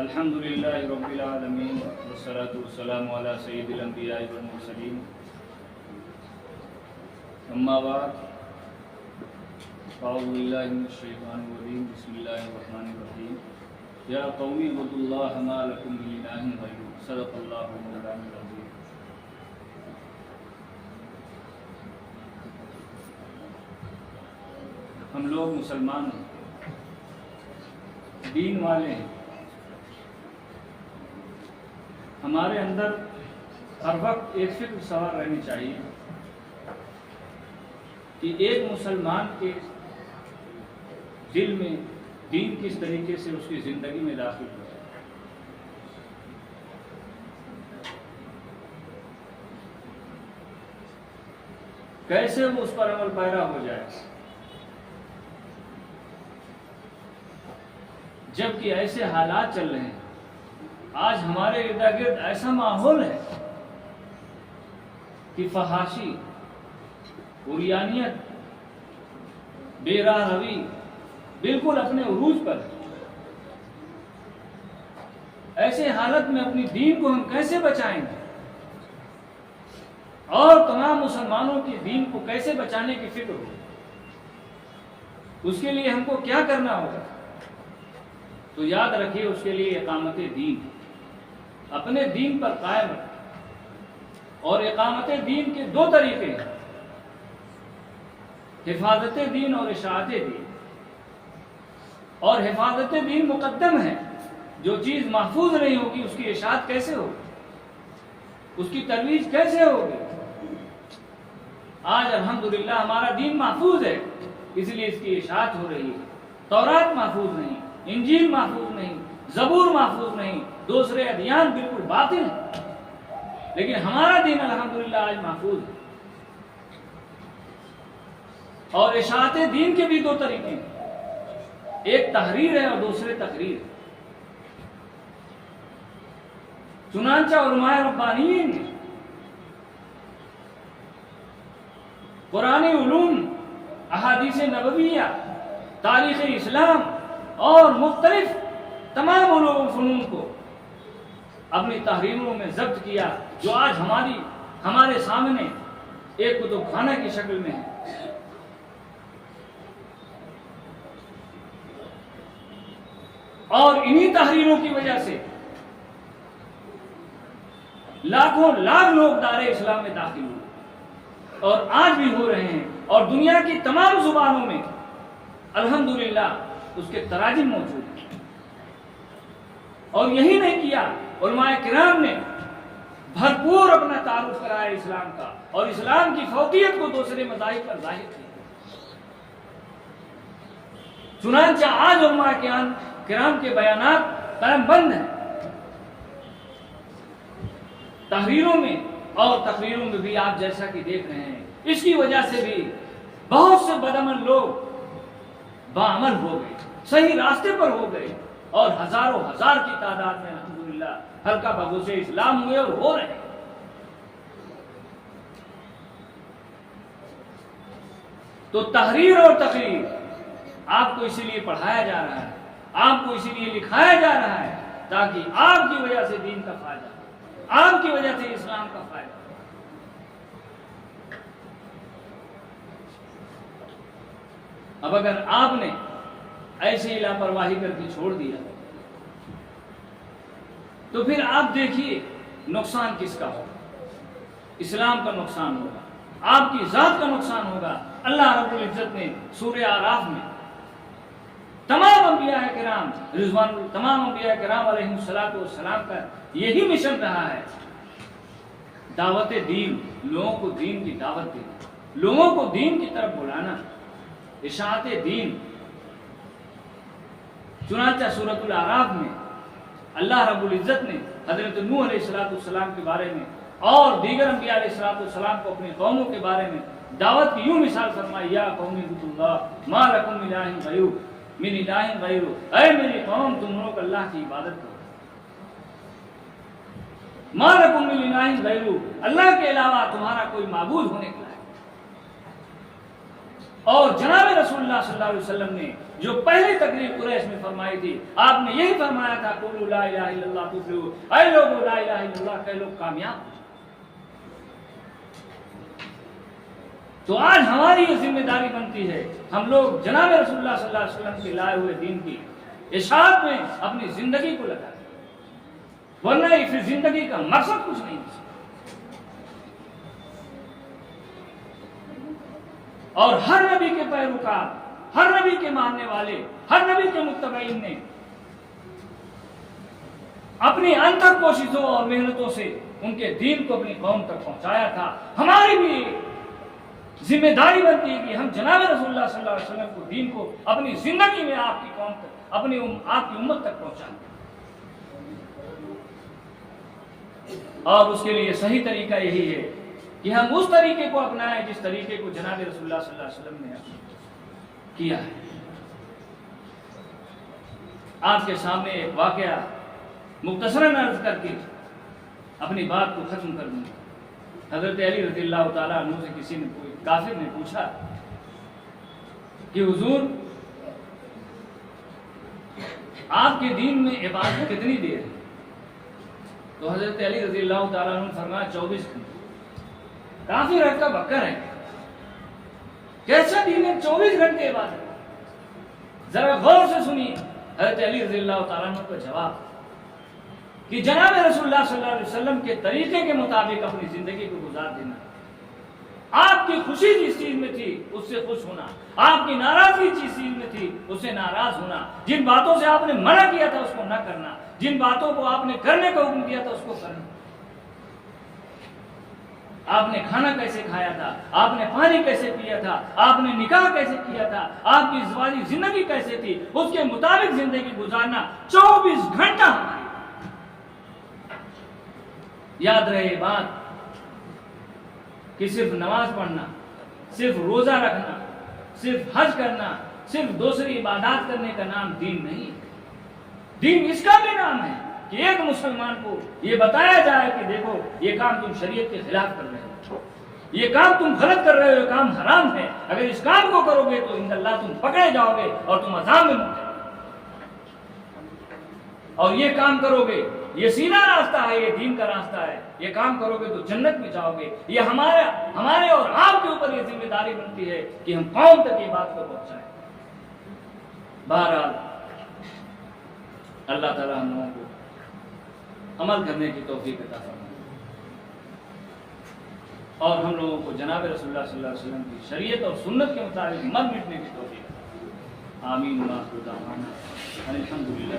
الحمد للہ رب العالمین والصلاة والسلام علی سید الانبیاء والمرسلین اما بعد اعوذ باللہ من الشیطان الرجیم بسم اللہ الرحمن الرحیم یا قومی اعبدوا اللہ ما لکم من الہ غیرہ صدق اللہ مولانا العظیم۔ ہم لوگ مسلمان ہیں، دین والے ہیں، ہمارے اندر ہر وقت ایک فکر سوار رہنی چاہیے کہ ایک مسلمان کے دل میں دین کس طریقے سے اس کی زندگی میں داخل ہو جائے۔ کیسے وہ اس پر عمل پیرا ہو جائے، جبکہ ایسے حالات چل رہے ہیں۔ آج ہمارے ارد گرد ایسا ماحول ہے کہ فحاشی، عریانیت، بے راہ روی بالکل اپنے عروج پر ہے۔ ایسے حالت میں اپنی دین کو ہم کیسے بچائیں گے اور تمام مسلمانوں کی دین کو کیسے بچانے کی فکر ہو، اس کے لیے ہم کو کیا کرنا ہوگا؟ تو یاد رکھیے، اس کے لیے اقامت دین، اپنے دین پر قائم رکھیں۔ اور اقامت دین کے دو طریقے ہیں، حفاظت دین اور اشاعت دین۔ اور حفاظت دین مقدم ہے، جو چیز محفوظ نہیں ہوگی اس کی اشاعت کیسے ہوگی، اس کی ترویج کیسے ہوگی؟ آج الحمدللہ ہمارا دین محفوظ ہے، اس لیے اس کی اشاعت ہو رہی ہے۔ تورات محفوظ نہیں، انجیل محفوظ نہیں، زبور محفوظ نہیں، دوسرے ادیان بالکل باطل ہیں، لیکن ہمارا دین الحمدللہ آج محفوظ ہے۔ اور اشاعت دین کے بھی دو طریقے ہیں، ایک تحریر ہے اور دوسرے تقریر۔ چنانچہ علماء ربانیین نے قرآنی علوم، احادیث نبویہ، تاریخ اسلام اور مختلف تمام علوم و فنون کو اپنی تحریروں میں ضبط کیا، جو آج ہمارے سامنے ایک کتب خانہ کی شکل میں ہے۔ اور انہی تحریروں کی وجہ سے لاکھوں لاکھ لوگ دار اسلام میں داخل ہوئے، اور آج بھی ہو رہے ہیں، اور دنیا کی تمام زبانوں میں الحمدللہ اس کے تراجم موجود ہیں۔ اور یہی نہیں کیا، علماء کرام نے بھرپور اپنا تعارف کرایا اسلام کا، اور اسلام کی فوقیت کو دوسرے مذاہب پر ظاہر کیا۔ چنانچہ آج علماء کرام کے بیانات قلم بند ہیں، تحریروں میں اور تقریروں میں بھی آپ جیسا کہ دیکھ رہے ہیں۔ اس کی وجہ سے بھی بہت سے بدعمل لوگ باعمل ہو گئے، صحیح راستے پر ہو گئے، اور ہزاروں ہزار کی تعداد میں الحمدللہ حلقہ بگوش اسلام ہوئے اور ہو رہے ہیں۔ تو تحریر اور تقریر آپ کو اسی لیے پڑھایا جا رہا ہے، آپ کو اسی لیے لکھایا جا رہا ہے، تاکہ آپ کی وجہ سے دین کا فائدہ، آپ کی وجہ سے اسلام کا فائدہ۔ اب اگر آپ نے ایسے ہی لاپرواہی کر کے چھوڑ دیا تو پھر آپ دیکھیے نقصان کس کا ہوگا۔ اسلام کا نقصان ہوگا، آپ کی ذات کا نقصان ہوگا۔ اللہ رب العزت نے سورہ اعراف میں تمام انبیاء کرام تمام انبیاء کرام علیہ السلام کا یہی مشن رہا ہے، دعوت دین، لوگوں کو دین کی دعوت دینا، لوگوں کو دین کی طرف بلانا، اشاعت دین۔ چنانچہ سورۃ الاعراف میں اللہ رب العزت نے حضرت نوح علیہ السلام کے بارے میں اور دیگر انبیاء علیہ السلام کو اپنی قوموں کے بارے میں دعوت کی یوں مثال فرمائی، یا قوم اعبدوا اللہ ما لکم من الہ غیرہ، اے میری قوم تم لوگ اللہ کی عبادت کرو، ما لکم من الہ غیرہ، اللہ کے علاوہ تمہارا کوئی معبود ہونے کا ہے۔ اور جناب رسول اللہ صلی اللہ علیہ وسلم نے جو پہلی تقریر قریش میں فرمائی تھی، آپ نے یہی فرمایا تھا قولوا لا الہ الا اللہ تفلحوا، اے لوگو لا الہ الا اللہ کہ لوگ کامیاب ہو۔ تو آج ہماری یہ ذمہ داری بنتی ہے، ہم لوگ جناب رسول اللہ صلی اللہ علیہ وسلم کے لائے ہوئے دین کی اشاعت میں اپنی زندگی کو لگائیں، ورنہ پھر زندگی کا مقصد کچھ نہیں ہے۔ اور ہر نبی کے پیروکار، ہر نبی کے ماننے والے، ہر نبی کے متبعین نے اپنی انتر کوششوں اور محنتوں سے ان کے دین کو اپنی قوم تک پہنچایا تھا۔ ہماری بھی ذمہ داری بنتی ہے کہ ہم جناب رسول اللہ صلی اللہ علیہ وسلم کو، دین کو اپنی زندگی میں آپ کی قوم تک، آپ کی امت تک پہنچائیں، اور اس کے لیے صحیح طریقہ یہی ہے کہ ہم اس طریقے کو اپنائیں جس طریقے کو جناب رسول اللہ صلی اللہ علیہ وسلم نے کیا ہے۔ آپ کے سامنے ایک واقعہ مختصراً عرض کر کے اپنی بات کو ختم کر دوں گا۔ حضرت علی رضی اللہ تعالیٰ عنہ سے کسی نے، کوئی کافر نے پوچھا کہ حضور آپ کے دین میں عبادت کتنی دیر ہے؟ تو حضرت علی رضی اللہ تعالیٰ عنہ فرمایا 24 گھنٹے۔ کافی رکھ کا بکر ہے، کیسا دین ہے 24 گھنٹے عبادت؟ ذرا غور سے سنیے حضرت علی رضی اللہ تعالیٰ عنہ کا جواب کہ جناب رسول اللہ صلی اللہ علیہ وسلم کے طریقے کے مطابق اپنی زندگی کو گزار دینا۔ آپ کی خوشی جس چیز میں تھی اس سے خوش ہونا، آپ کی ناراضگی جس چیز میں تھی اس سے ناراض ہونا، جن باتوں سے آپ نے منع کیا تھا اس کو نہ کرنا، جن باتوں کو آپ نے کرنے کا حکم دیا تھا اس کو کرنا۔ آپ نے کھانا کیسے کھایا تھا، آپ نے پانی کیسے پیا تھا، آپ نے نکاح کیسے کیا تھا، آپ کی ازدواجی زندگی کیسے تھی، اس کے مطابق زندگی گزارنا 24 گھنٹہ ہماری۔ یاد رہے یہ بات کہ صرف نماز پڑھنا، صرف روزہ رکھنا، صرف حج کرنا، صرف دوسری عبادات کرنے کا نام دین نہیں ہے۔ دین اس کا بھی نام ہے کہ ایک مسلمان کو یہ بتایا جائے کہ دیکھو یہ کام تم شریعت کے خلاف کر رہے ہو، یہ کام تم غلط کر رہے ہو، یہ کام حرام ہے، اگر اس کام کو کرو گے تو انشاءاللہ تم پکڑے جاؤ گے اور تم عذاب میں مبتلا، اور یہ کام کرو گے، یہ سیدھا راستہ ہے، یہ دین کا راستہ ہے، یہ کام کرو گے تو جنت میں جاؤ گے۔ یہ ہمارے اور آپ کے اوپر یہ ذمہ داری بنتی ہے کہ ہم قوم تک یہ بات کو پہنچائیں۔ بہرحال اللہ تعالیٰ ہم لوگوں کو عمل کرنے کی توفیق عطا فرمائے، اور ہم لوگوں کو جناب رسول اللہ صلی اللہ علیہ وسلم کی شریعت اور سنت کے مطابق مر مٹنے کی توفیق عطا فرمائے۔ آمین۔ الحمدللہ۔